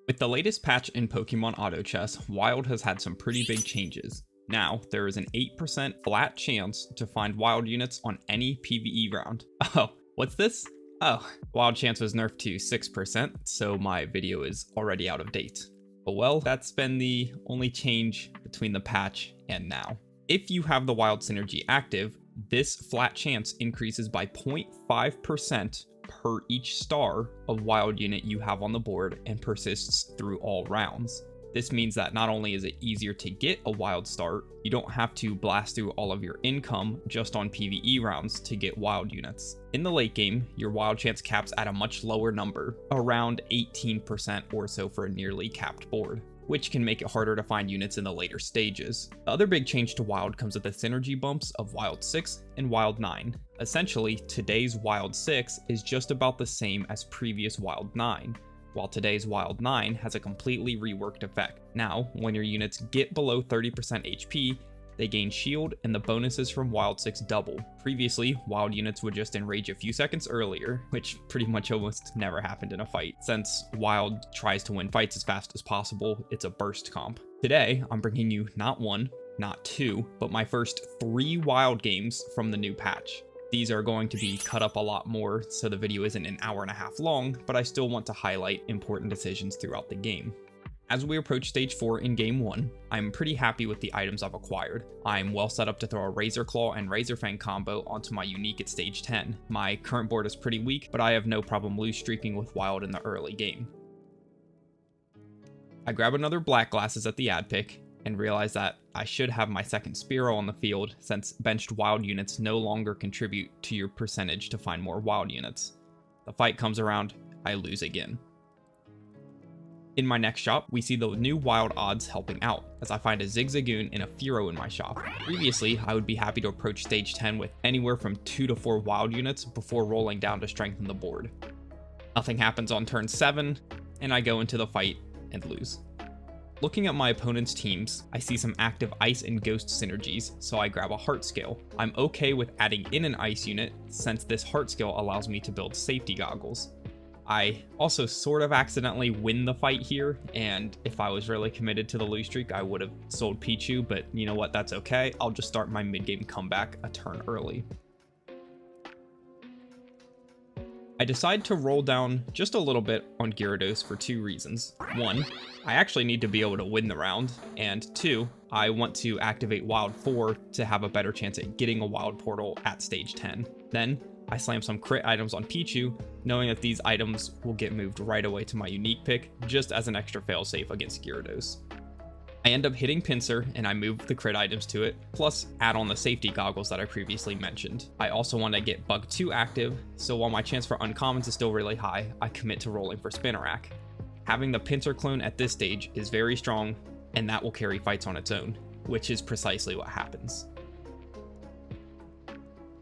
With the latest patch in Pokemon Auto Chess, Wild has had some pretty big changes. Now, there is an 8% flat chance to find Wild units on any PvE round. Oh, what's this? Oh, Wild chance was nerfed to 6%, so my video is already out of date. But well, that's been the only change between the patch and now. If you have the Wild Synergy active, this flat chance increases by 0.5% per each star of Wild unit you have on the board and persists through all rounds. This means that not only is it easier to get a Wild start, you don't have to blast through all of your income just on PvE rounds to get Wild units. In the late game, your Wild chance caps at a much lower number, around 18% or so for a nearly capped board, which can make it harder to find units in the later stages. The other big change to Wild comes with the synergy bumps of Wild 6 and Wild 9. Essentially, today's Wild 6 is just about the same as previous Wild 9, while today's Wild 9 has a completely reworked effect. Now, when your units get below 30% HP, they gain shield and the bonuses from Wild 6 double. Previously, Wild units would just enrage a few seconds earlier, which pretty much almost never happened in a fight. Since Wild tries to win fights as fast as possible, it's a burst comp. Today, I'm bringing you not one, not two, but my first 3 Wild games from the new patch. These are going to be cut up a lot more, so the video isn't an hour and a half long, but I still want to highlight important decisions throughout the game. As we approach stage 4 in game 1, I'm pretty happy with the items I've acquired. I'm well set up to throw a Razor Claw and Razor Fang combo onto my unique at stage 10. My current board is pretty weak, but I have no problem lose streaking with Wild in the early game. I grab another Black Glasses at the ad pick, and realize that I should have my second Spearow on the field since benched Wild units no longer contribute to your percentage to find more Wild units. The fight comes around, I lose again. In my next shop, we see the new Wild odds helping out, as I find a Zigzagoon and a Fearow in my shop. Previously, I would be happy to approach stage 10 with anywhere from 2 to 4 Wild units before rolling down to strengthen the board. Nothing happens on turn 7, and I go into the fight and lose. Looking at my opponent's teams, I see some active Ice and Ghost synergies, so I grab a Heart Scale. I'm okay with adding in an Ice unit, since this Heart Scale allows me to build safety goggles. I also sort of accidentally win the fight here, and if I was really committed to the lose streak, I would have sold Pichu, but you know what, that's okay. I'll just start my mid-game comeback a turn early. I decide to roll down just a little bit on Gyarados for 2 reasons. 1, I actually need to be able to win the round, and 2, I want to activate Wild 4 to have a better chance at getting a Wild Portal at stage 10. Then, I slam some crit items on Pichu, knowing that these items will get moved right away to my unique pick, just as an extra failsafe against Gyarados. I end up hitting Pinsir, and I move the crit items to it, plus add on the safety goggles that I previously mentioned. I also want to get Bug 2 active, so while my chance for uncommons is still really high, I commit to rolling for Spinarak. Having the Pinsir clone at this stage is very strong, and that will carry fights on its own, which is precisely what happens.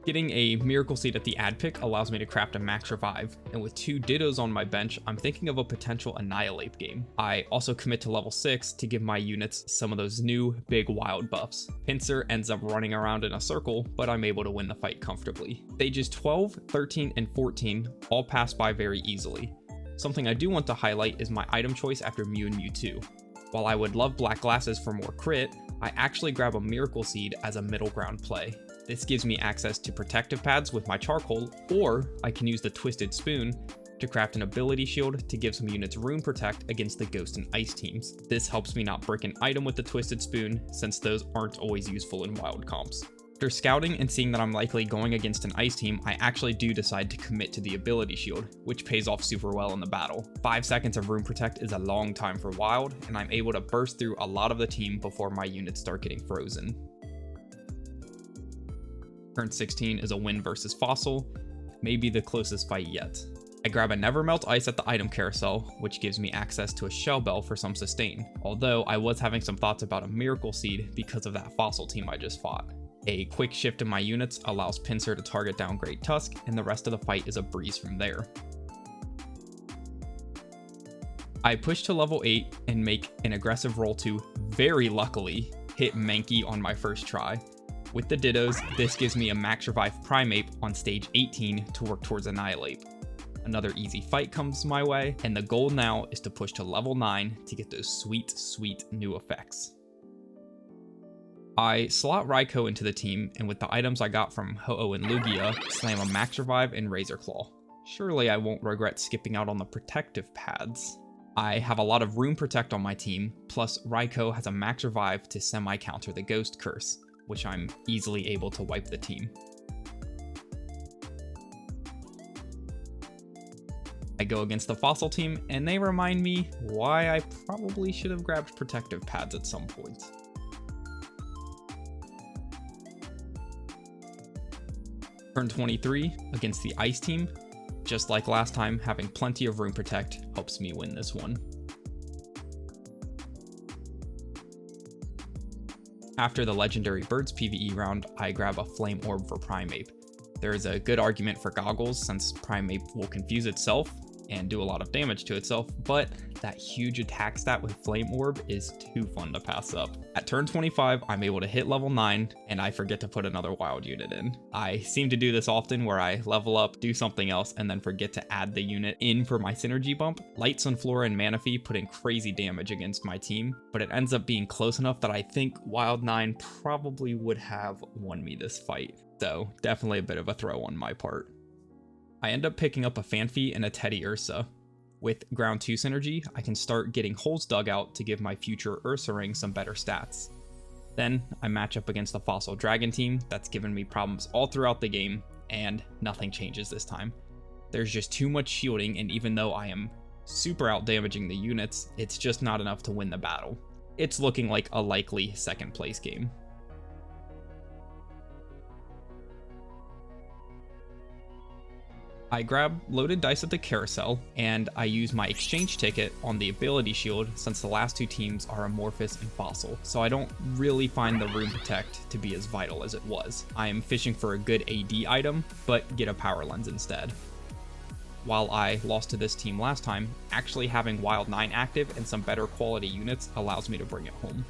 Getting a Miracle Seed at the ad pick allows me to craft a max revive, and with 2 Dittos on my bench, I'm thinking of a potential Annihilate game. I also commit to level 6 to give my units some of those new big Wild buffs. Pinsir ends up running around in a circle, but I'm able to win the fight comfortably. Stages 12, 13, and 14 all pass by very easily. Something I do want to highlight is my item choice after Mew and Mewtwo. While I would love Black Glasses for more crit, I actually grab a Miracle Seed as a middle ground play. This gives me access to protective pads with my charcoal, or I can use the Twisted Spoon to craft an ability shield to give some units rune protect against the Ghost and Ice teams. This helps me not break an item with the Twisted Spoon, since those aren't always useful in Wild comps. After scouting and seeing that I'm likely going against an Ice team, I actually do decide to commit to the ability shield, which pays off super well in the battle. 5 seconds of rune protect is a long time for Wild, and I'm able to burst through a lot of the team before my units start getting frozen. Turn 16 is a win versus Fossil, maybe the closest fight yet. I grab a Nevermelt Ice at the item carousel, which gives me access to a Shell Bell for some sustain, although I was having some thoughts about a Miracle Seed because of that Fossil team I just fought. A quick shift in my units allows Pinsir to target down Great Tusk, and the rest of the fight is a breeze from there. I push to level 8 and make an aggressive roll to, very luckily, hit Mankey on my first try. With the Dittos, this gives me a max revive Primeape on stage 18 to work towards Annihilate. Another easy fight comes my way, and the goal now is to push to level 9 to get those sweet, sweet new effects. I slot Raikou into the team, and with the items I got from Ho-Oh and Lugia, slam a Max Revive and Razor Claw. Surely I won't regret skipping out on the protective pads. I have a lot of Room Protect on my team, plus Raikou has a Max Revive to semi-counter the Ghost Curse, which I'm easily able to wipe the team. I go against the Fossil team, and they remind me why I probably should have grabbed protective pads at some point. Turn 23 against the Ice team. Just like last time, having plenty of Room Protect helps me win this one. After the Legendary Birds PvE round, I grab a Flame Orb for Primeape. There is a good argument for Goggles since Primeape will confuse itself and do a lot of damage to itself, but that huge attack stat with Flame Orb is too fun to pass up. At turn 25, I'm able to hit level 9, and I forget to put another wild unit in. I seem to do this often where I level up, do something else, and then forget to add the unit in for my synergy bump. Light Sunflora and Manaphy put in crazy damage against my team, but it ends up being close enough that I think Wild 9 probably would have won me this fight. So definitely a bit of a throw on my part. I end up picking up a Fanphy and a Teddy Ursa. With Ground 2 synergy, I can start getting holes dug out to give my future Ursaring some better stats. Then, I match up against the Fossil Dragon team that's given me problems all throughout the game, and nothing changes this time. There's just too much shielding, and even though I am super out damaging the units, it's just not enough to win the battle. It's looking like a likely second place game. I grab loaded dice at the carousel, and I use my exchange ticket on the ability shield since the last two teams are Amorphous and Fossil, so I don't really find the Room Protect to be as vital as it was. I am fishing for a good AD item, but get a Power Lens instead. While I lost to this team last time, actually having Wild 9 active and some better quality units allows me to bring it home.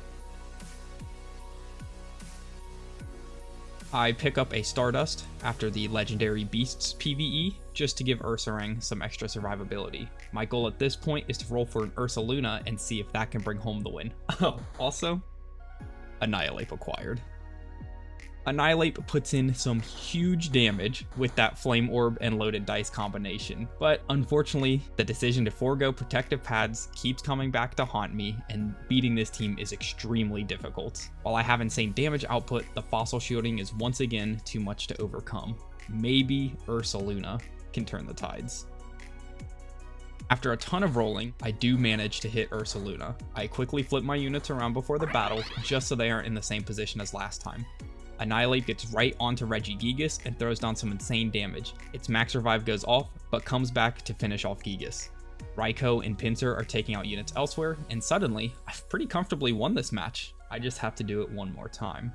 I pick up a Stardust after the Legendary Beasts PvE just to give Ursaring some extra survivability. My goal at this point is to roll for an Ursaluna and see if that can bring home the win. Oh, also, Annihilate acquired. Annihilate puts in some huge damage with that Flame Orb and loaded dice combination, but unfortunately, the decision to forego protective pads keeps coming back to haunt me, and beating this team is extremely difficult. While I have insane damage output, the Fossil shielding is once again too much to overcome. Maybe Ursaluna can turn the tides. After a ton of rolling, I do manage to hit Ursaluna. I quickly flip my units around before the battle, just so they aren't in the same position as last time. Annihilate gets right onto Regigigas and throws down some insane damage. Its Max Revive goes off, but comes back to finish off Gigas. Raikou and Pinsir are taking out units elsewhere, and suddenly, I've pretty comfortably won this match. I just have to do it one more time.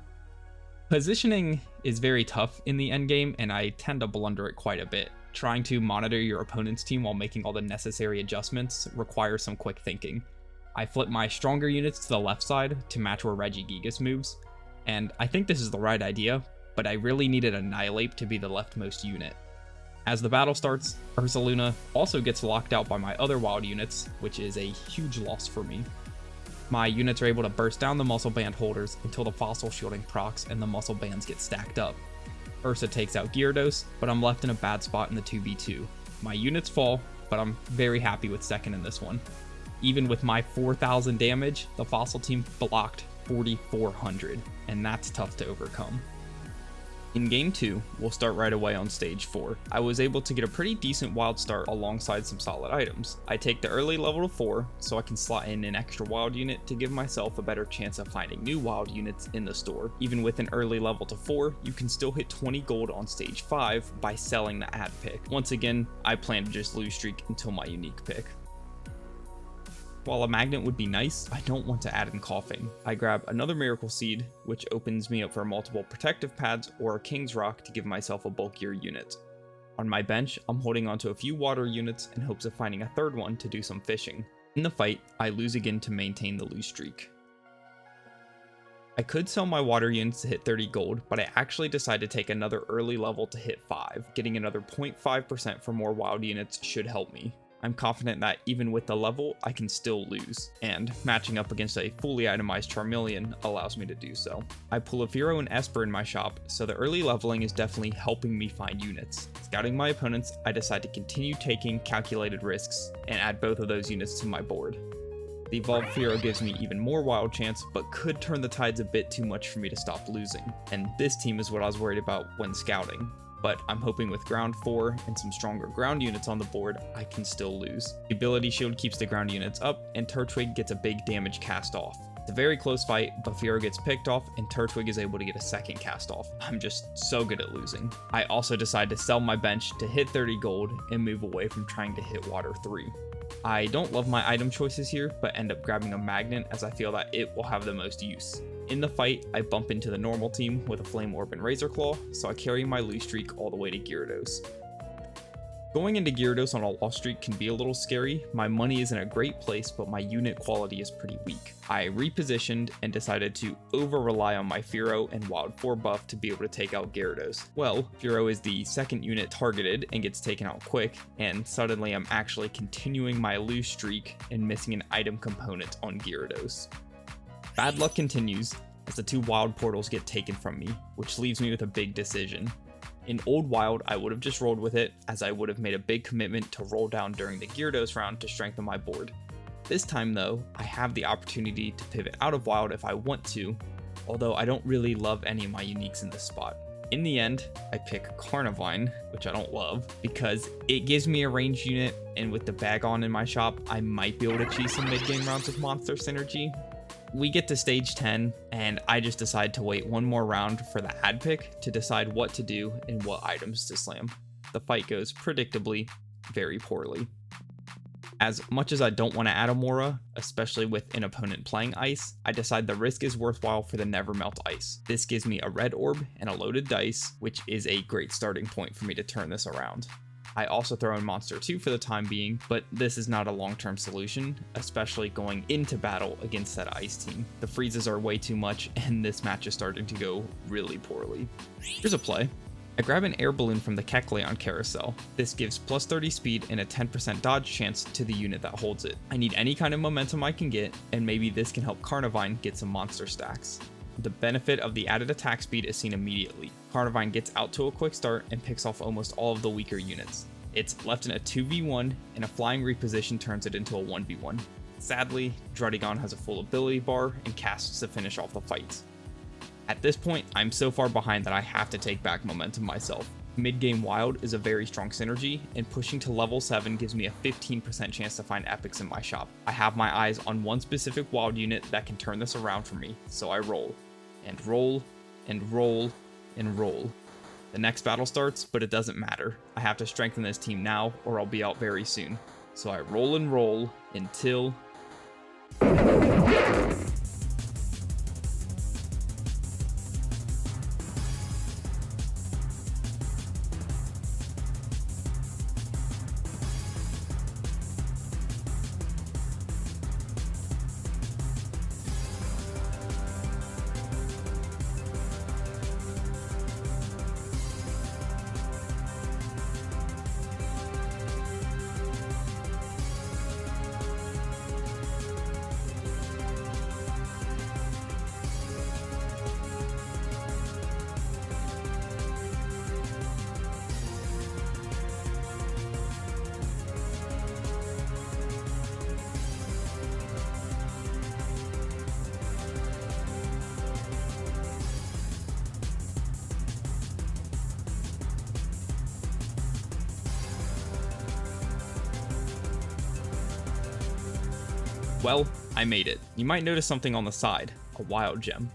Positioning is very tough in the endgame, and I tend to blunder it quite a bit. Trying to monitor your opponent's team while making all the necessary adjustments requires some quick thinking. I flip my stronger units to the left side to match where Regigigas moves, and I think this is the right idea, but I really needed Annihilate to be the leftmost unit. As the battle starts, Ursaluna also gets locked out by my other wild units, which is a huge loss for me. My units are able to burst down the muscle band holders until the Fossil shielding procs and the muscle bands get stacked up. Ursa takes out Gyarados, but I'm left in a bad spot in the 2v2. My units fall, but I'm very happy with second in this one. Even with my 4,000 damage, the Fossil team blocked 4,400, and that's tough to overcome. In game 2, we'll start right away on stage 4. I was able to get a pretty decent wild start alongside some solid items. I take the early level to 4, so I can slot in an extra wild unit to give myself a better chance of finding new wild units in the store. Even with an early level to 4, you can still hit 20 gold on stage 5 by selling the ad pick. Once again, I plan to just lose streak until my unique pick. While a magnet would be nice, I don't want to add in Coughing. I grab another Miracle Seed, which opens me up for multiple protective pads or a King's Rock to give myself a bulkier unit. On my bench, I'm holding onto a few water units in hopes of finding a third one to do some fishing. In the fight, I lose again to maintain the lose streak. I could sell my water units to hit 30 gold, but I actually decided to take another early level to hit 5. Getting another 0.5% for more wild units should help me. I'm confident that even with the level, I can still lose, and matching up against a fully itemized Charmeleon allows me to do so. I pull a Fearow and Esper in my shop, so the early leveling is definitely helping me find units. Scouting my opponents, I decide to continue taking calculated risks and add both of those units to my board. The evolved Fearow gives me even more wild chance, but could turn the tides a bit too much for me to stop losing, and this team is what I was worried about when scouting. But I'm hoping with ground 4 and some stronger ground units on the board, I can still lose. The ability shield keeps the ground units up, and Turtwig gets a big damage cast off. It's a very close fight, but Fearow gets picked off, and Turtwig is able to get a second cast off. I'm just so good at losing. I also decide to sell my bench to hit 30 gold and move away from trying to hit water 3. I don't love my item choices here, but end up grabbing a magnet as I feel that it will have the most use. In the fight, I bump into the normal team with a Flame Orb and Razor Claw, so I carry my lose streak all the way to Gyarados. Going into Gyarados on a loss streak can be a little scary. My money is in a great place, but my unit quality is pretty weak. I repositioned and decided to over-rely on my Fearow and Wild 4 buff to be able to take out Gyarados. Well, Fearow is the second unit targeted and gets taken out quick, and suddenly I'm actually continuing my lose streak and missing an item component on Gyarados. Bad luck continues as the 2 wild portals get taken from me, which leaves me with a big decision. In Old Wild, I would have just rolled with it, as I would have made a big commitment to roll down during the Gyarados round to strengthen my board. This time though, I have the opportunity to pivot out of Wild if I want to, although I don't really love any of my uniques in this spot. In the end, I pick Carnivine, which I don't love, because it gives me a ranged unit, and with the Bagon in my shop, I might be able to cheese some mid-game rounds with Monster Synergy. We get to stage 10, and I just decide to wait one more round for the ad pick to decide what to do and what items to slam. The fight goes predictably very poorly. As much as I don't want to add a Mora, especially with an opponent playing Ice, I decide the risk is worthwhile for the Never Melt Ice. This gives me a red orb and a loaded dice, which is a great starting point for me to turn this around. I also throw in Monster 2 for the time being, but this is not a long-term solution, especially going into battle against that Ice team. The freezes are way too much, and this match is starting to go really poorly. Here's a play. I grab an air balloon from the Kecleon carousel. This gives plus 30 speed and a 10% dodge chance to the unit that holds it. I need any kind of momentum I can get, and maybe this can help Carnivine get some monster stacks. The benefit of the added attack speed is seen immediately. Carnivine gets out to a quick start and picks off almost all of the weaker units. It's left in a 2v1, and a flying reposition turns it into a 1v1. Sadly, Druddigon has a full ability bar and casts to finish off the fight. At this point, I'm so far behind that I have to take back momentum myself. Mid-game Wild is a very strong synergy, and pushing to level 7 gives me a 15% chance to find epics in my shop. I have my eyes on one specific Wild unit that can turn this around for me, so I roll. And roll, and roll, and roll. The next battle starts, but it doesn't matter. I have to strengthen this team now, or I'll be out very soon. So I roll and roll until... Well, I made it. You might notice something on the side, a wild gem.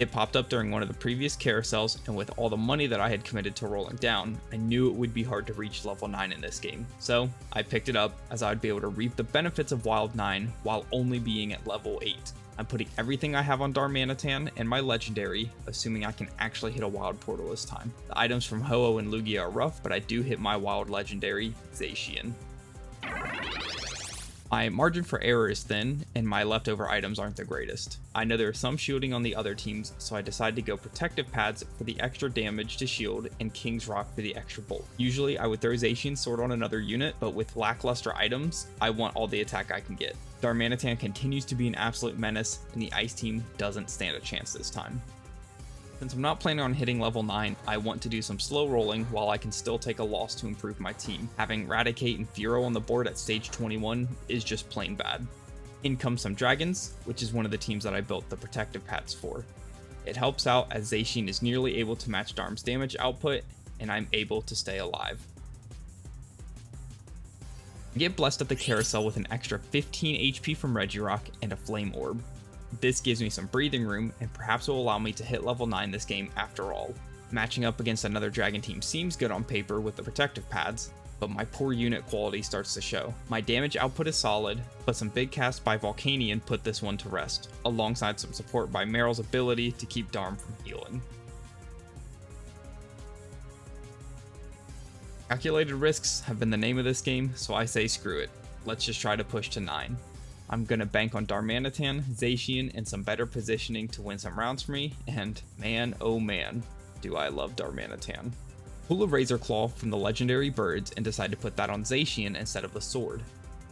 It popped up during one of the previous carousels, and with all the money that I had committed to rolling down, I knew it would be hard to reach level 9 in this game. So I picked it up, as I would be able to reap the benefits of Wild 9 while only being at level 8. I'm putting everything I have on Darmanitan and my legendary, assuming I can actually hit a wild portal this time. The items from Ho-Oh and Lugia are rough, but I do hit my wild legendary, Zacian. My margin for error is thin, and my leftover items aren't the greatest. I know there is some shielding on the other teams, so I decided to go protective pads for the extra damage to shield and King's Rock for the extra bulk. Usually I would throw Zacian's sword on another unit, but with lackluster items, I want all the attack I can get. Darmanitan continues to be an absolute menace, and the ice team doesn't stand a chance this time. Since I'm not planning on hitting level 9, I want to do some slow rolling while I can still take a loss to improve my team. Having Raticate and Furo on the board at stage 21 is just plain bad. In comes some Dragons, which is one of the teams that I built the protective pads for. It helps out as Zacian is nearly able to match Darm's damage output, and I'm able to stay alive. I get blessed at the carousel with an extra 15 HP from Regirock and a Flame Orb. This gives me some breathing room and perhaps will allow me to hit level 9 this game after all. Matching up against another dragon team seems good on paper with the protective pads, but my poor unit quality starts to show. My damage output is solid, but some big casts by Volcanion put this one to rest, alongside some support by Meryl's ability to keep Darm from healing. Calculated risks have been the name of this game, so I say screw it. Let's just try to push to 9. I'm gonna bank on Darmanitan, Zacian, and some better positioning to win some rounds for me, and man, oh man, do I love Darmanitan. Pull a Razor Claw from the legendary birds and decide to put that on Zacian instead of the sword.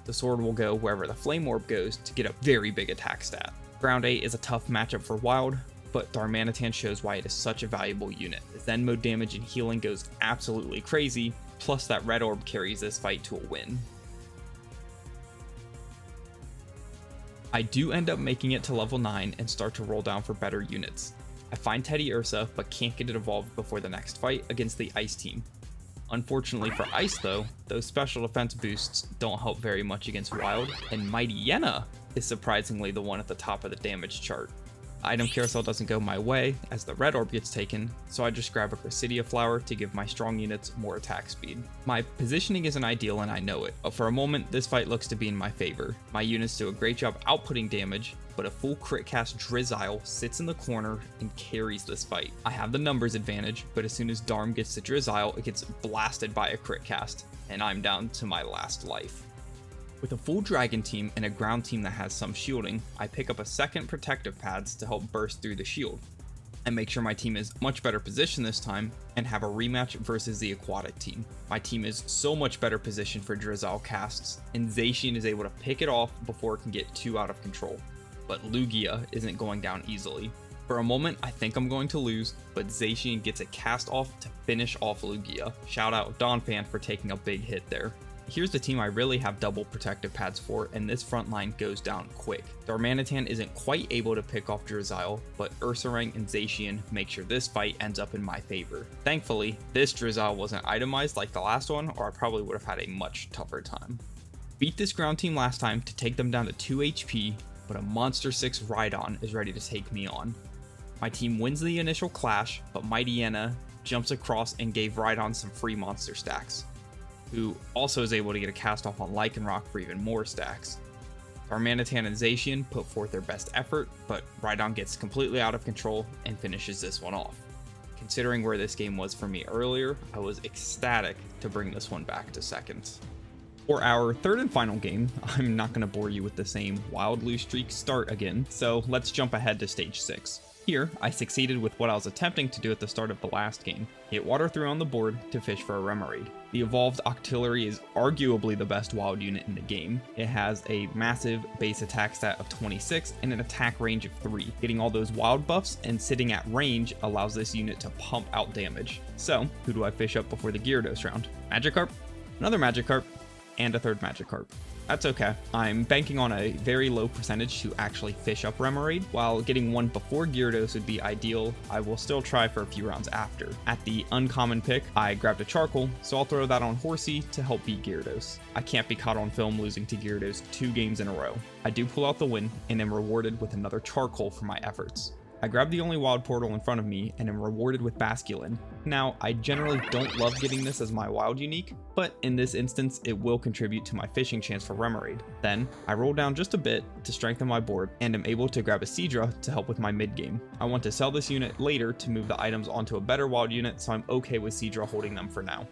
The sword will go wherever the Flame Orb goes to get a very big attack stat. Ground 8 is a tough matchup for Wild, but Darmanitan shows why it is such a valuable unit. The Zen mode damage and healing goes absolutely crazy, plus that Red Orb carries this fight to a win. I do end up making it to level 9 and start to roll down for better units. I find Teddy Ursa, but can't get it evolved before the next fight against the Ice team. Unfortunately for Ice though, those special defense boosts don't help very much against Wild, and Mighty Yenna is surprisingly the one at the top of the damage chart. Item carousel doesn't go my way as the Red Orb gets taken, so I just grab a Crassidia flower to give my strong units more attack speed. My positioning isn't ideal and I know it, but for a moment this fight looks to be in my favor. My units do a great job outputting damage, but a full crit cast Drizzile sits in the corner and carries this fight. I have the numbers advantage, but as soon as Darm gets to Drizzile, it gets blasted by a crit cast, and I'm down to my last life. With a full dragon team and a ground team that has some shielding, I pick up a second protective pads to help burst through the shield. I make sure my team is much better positioned this time and have a rematch versus the aquatic team. My team is so much better positioned for Drizzile casts, and Zacian is able to pick it off before it can get too out of control. But Lugia isn't going down easily. For a moment, I think I'm going to lose, but Zacian gets a cast off to finish off Lugia. Shout out Donphan for taking a big hit there. Here's the team I really have double protective pads for, and this front line goes down quick. Darmanitan isn't quite able to pick off Drizzile, but Ursaring and Zacian make sure this fight ends up in my favor. Thankfully, this Drizzile wasn't itemized like the last one, or I probably would have had a much tougher time. Beat this ground team last time to take them down to 2 HP, but a Monster 6 Rhydon is ready to take me on. My team wins the initial clash, but Mighty Yenna jumps across and gave Rhydon some free monster stacks, who also is able to get a cast off on Lycanroc for even more stacks. Darmanitan and Zacian put forth their best effort, but Rhydon gets completely out of control and finishes this one off. Considering where this game was for me earlier, I was ecstatic to bring this one back to second. For our third and final game, I'm not going to bore you with the same wild lose streak start again, so let's jump ahead to stage 6. Here, I succeeded with what I was attempting to do at the start of the last game, hit water through on the board to fish for a Remoraid. The evolved Octillery is arguably the best wild unit in the game. It has a massive base attack stat of 26 and an attack range of 3. Getting all those wild buffs and sitting at range allows this unit to pump out damage. So, who do I fish up before the Gyarados round? Magikarp, another Magikarp, and a third Magikarp. That's okay. I'm banking on a very low percentage to actually fish up Remoraid. While getting one before Gyarados would be ideal, I will still try for a few rounds after. At the uncommon pick, I grabbed a Charcoal, so I'll throw that on Horsey to help beat Gyarados. I can't be caught on film losing to Gyarados 2 games in a row. I do pull out the win and am rewarded with another Charcoal for my efforts. I grab the only wild portal in front of me and am rewarded with Basculin. Now, I generally don't love getting this as my wild unique, but in this instance, it will contribute to my fishing chance for Remoraid. Then, I roll down just a bit to strengthen my board and am able to grab a Seadra to help with my mid game. I want to sell this unit later to move the items onto a better wild unit, so I'm okay with Seadra holding them for now.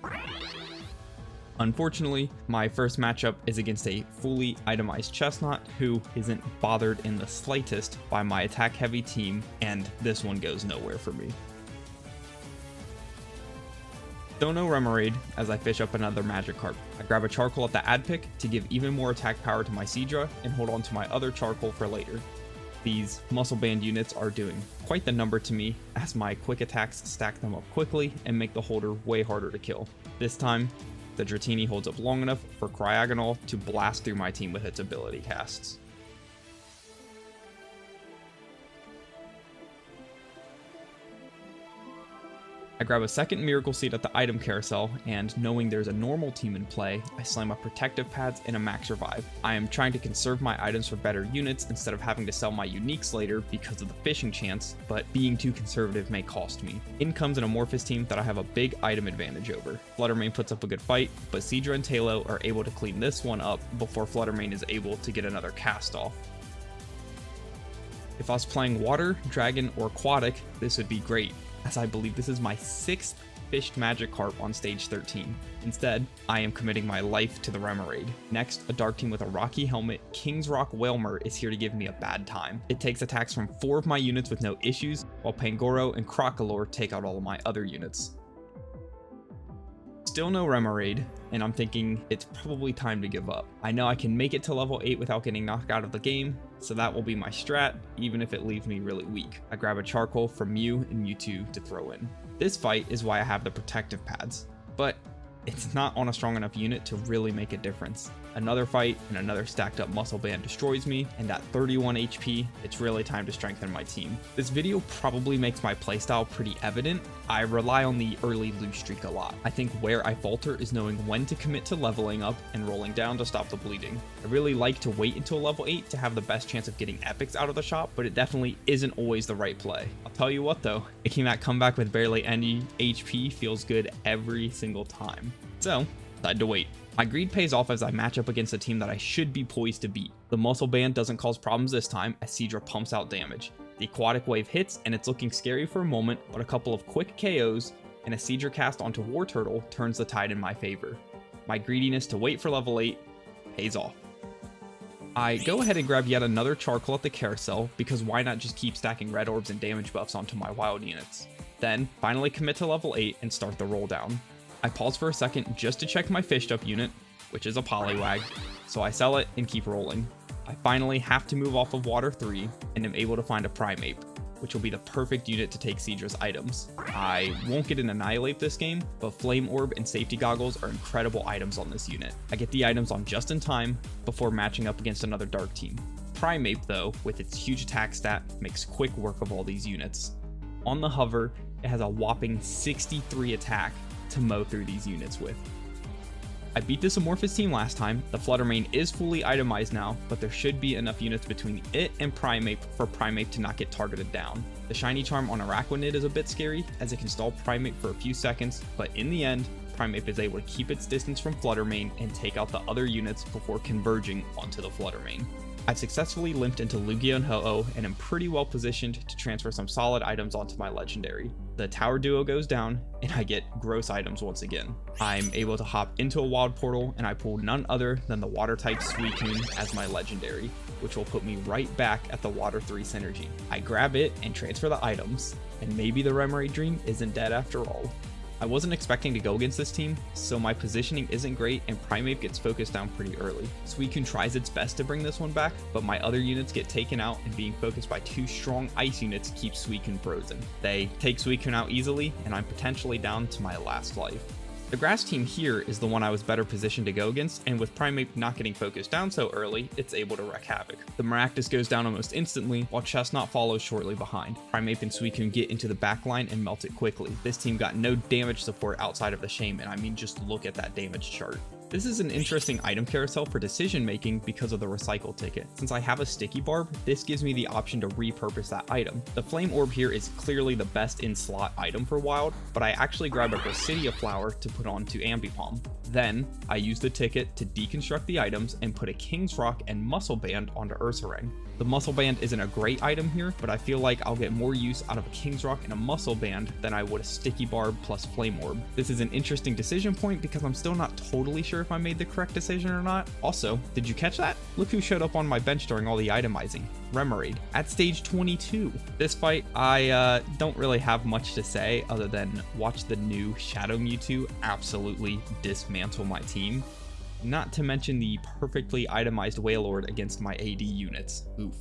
Unfortunately, my first matchup is against a fully itemized Chestnut who isn't bothered in the slightest by my attack heavy team, and this one goes nowhere for me. Still no Remoraid as I fish up another Magikarp. I grab a Charcoal at the ad pick to give even more attack power to my Seadra and hold on to my other Charcoal for later. These Muscle Band units are doing quite the number to me as my quick attacks stack them up quickly and make the holder way harder to kill. This time, the Dratini holds up long enough for Cryogonal to blast through my team with its ability casts. I grab a second Miracle Seed at the item carousel, and knowing there's a normal team in play, I slam up Protective Pads and a Max Revive. I am trying to conserve my items for better units instead of having to sell my uniques later because of the fishing chance, but being too conservative may cost me. In comes an Amorphous team that I have a big item advantage over. Fluttermane puts up a good fight, but Seadra and Tailo are able to clean this one up before Fluttermane is able to get another cast off. If I was playing Water, Dragon, or Aquatic, this would be great, as I believe this is my 6th fished Magikarp on stage 13. Instead, I am committing my life to the Remoraid. Next, a dark team with a Rocky Helmet, King's Rock Whalmer is here to give me a bad time. It takes attacks from 4 of my units with no issues, while Pangoro and Crocolore take out all of my other units. Still no Remoraid, and I'm thinking it's probably time to give up. I know I can make it to level 8 without getting knocked out of the game, so that will be my strat, even if it leaves me really weak. I grab a Charcoal from Mew and Mewtwo to throw in. This fight is why I have the Protective Pads, but it's not on a strong enough unit to really make a difference. Another fight and another stacked up Muscle Band destroys me, and at 31 HP, it's really time to strengthen my team. This video probably makes my playstyle pretty evident. I rely on the early lose streak a lot. I think where I falter is knowing when to commit to leveling up and rolling down to stop the bleeding. I really like to wait until level 8 to have the best chance of getting epics out of the shop, but it definitely isn't always the right play. I'll tell you what though, making that comeback with barely any HP feels good every single time. So, decide to wait. My greed pays off as I match up against a team that I should be poised to beat. The Muscle Band doesn't cause problems this time as Seadra pumps out damage. The Aquatic Wave hits and it's looking scary for a moment, but a couple of quick KOs and a Seadra cast onto War Turtle turns the tide in my favor. My greediness to wait for level 8 pays off. I go ahead and grab yet another Charcoal at the carousel because why not just keep stacking red orbs and damage buffs onto my wild units. Then finally commit to level 8 and start the roll down. I pause for a second just to check my fished up unit, which is a Poliwag, so I sell it and keep rolling. I finally have to move off of Water 3 and am able to find a Primeape, which will be the perfect unit to take Seadra's items. I won't get an Annihilate this game, but Flame Orb and Safety Goggles are incredible items on this unit. I get the items on just in time before matching up against another dark team. Primeape though, with its huge attack stat, makes quick work of all these units. On the hover, it has a whopping 63 attack to mow through these units with. I beat this Amorphous team last time. The Fluttermane is fully itemized now, but there should be enough units between it and Primeape for Primeape to not get targeted down. The Shiny Charm on Araquanid is a bit scary as it can stall Primeape for a few seconds, but in the end, Primeape is able to keep its distance from Fluttermane and take out the other units before converging onto the Fluttermane. I've successfully limped into Lugia and Ho-Oh and am pretty well positioned to transfer some solid items onto my legendary. The tower duo goes down and I get gross items once again. I'm able to hop into a wild portal and I pull none other than the water type Suicune as my legendary, which will put me right back at the Water 3 synergy. I grab it and transfer the items, and maybe the Remoraid dream isn't dead after all. I wasn't expecting to go against this team, so my positioning isn't great and Primeape gets focused down pretty early. Suicune tries its best to bring this one back, but my other units get taken out and being focused by 2 strong ice units keeps Suicune frozen. They take Suicune out easily and I'm potentially down to my last life. The grass team here is the one I was better positioned to go against, and with Primeape not getting focused down so early, it's able to wreak havoc. The Maractus goes down almost instantly, while Chestnut follows shortly behind. Primeape and Suicune get into the back line and melt it quickly. This team got no damage support outside of the Shame, and I mean just look at that damage chart. This is an interesting item carousel for decision making because of the recycle ticket. Since I have a sticky barb, this gives me the option to repurpose that item. The flame orb here is clearly the best in slot item for wild, but I actually grab a Gracidia flower to put onto Ambipom. Then I use the ticket to deconstruct the items and put a King's Rock and Muscle Band onto Ursaring. The Muscle Band isn't a great item here, but I feel like I'll get more use out of a King's Rock and a Muscle Band than I would a Sticky Barb plus Flame Orb. This is an interesting decision point because I'm still not totally sure if I made the correct decision or not. Also, did you catch that? Look who showed up on my bench during all the itemizing. Remoraid at stage 22. This fight, I don't really have much to say other than watch the new Shadow Mewtwo absolutely dismantle my team. Not to mention the perfectly itemized Wailord against my AD units. Oof.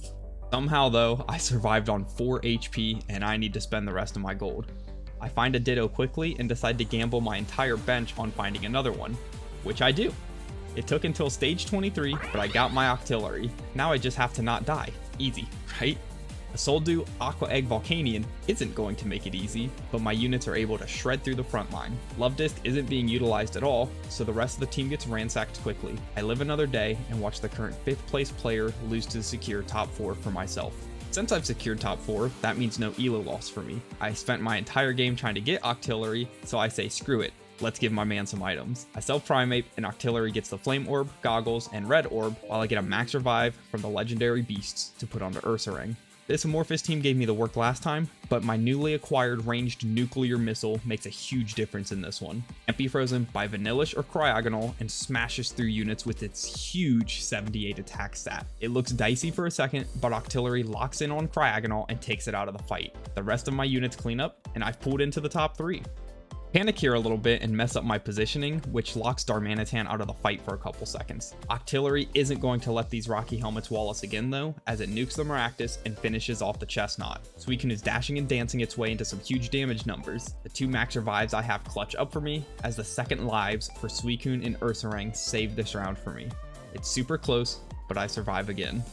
Somehow though, I survived on 4 HP and I need to spend the rest of my gold. I find a Ditto quickly and decide to gamble my entire bench on finding another one, which I do. It took until stage 23, but I got my Octillery. Now I just have to not die. Easy, right? A Soldew Aqua Egg Volcanion isn't going to make it easy, but my units are able to shred through the front line. Love Disc isn't being utilized at all, so the rest of the team gets ransacked quickly. I live another day and watch the current 5th place player lose to secure top 4 for myself. Since I've secured top 4, that means no elo loss for me. I spent my entire game trying to get Octillery, so I say screw it. Let's give my man some items. I sell Primeape and Octillery gets the Flame Orb, Goggles, and Red Orb, while I get a Max Revive from the Legendary Beasts to put onto Ursaring. This Amorphous team gave me the work last time, but my newly acquired ranged nuclear missile makes a huge difference in this one. Can't be frozen by Vanillish or Cryogonal and smashes through units with its huge 78 attack stat. It looks dicey for a second, but Octillery locks in on Cryogonal and takes it out of the fight. The rest of my units clean up, and I've pulled into the top 3. Panic here a little bit and mess up my positioning, which locks Darmanitan out of the fight for a couple seconds. Octillery isn't going to let these Rocky Helmets wall us again though, as it nukes the Maractus and finishes off the Chestnut. Suicune is dashing and dancing its way into some huge damage numbers. The 2 Max Revives I have clutch up for me, as the second lives for Suicune and Ursaring save this round for me. It's super close, but I survive again.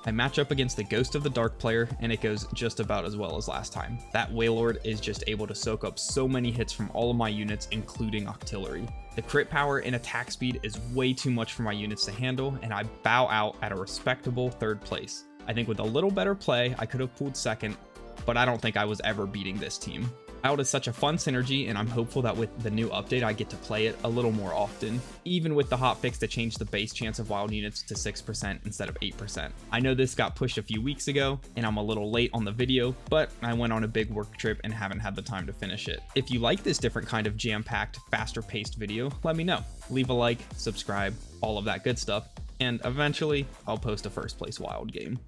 I match up against the Ghost of the Dark player, and it goes just about as well as last time. That Wailord is just able to soak up so many hits from all of my units, including Octillery. The crit power and attack speed is way too much for my units to handle, and I bow out at a respectable 3rd place. I think with a little better play, I could have pulled 2nd, but I don't think I was ever beating this team. Wild is such a fun synergy, and I'm hopeful that with the new update I get to play it a little more often, even with the hotfix to change the base chance of wild units to 6% instead of 8%. I know this got pushed a few weeks ago, and I'm a little late on the video, but I went on a big work trip and haven't had the time to finish it. If you like this different kind of jam-packed, faster paced video, let me know. Leave a like, subscribe, all of that good stuff, and eventually I'll post a 1st place wild game.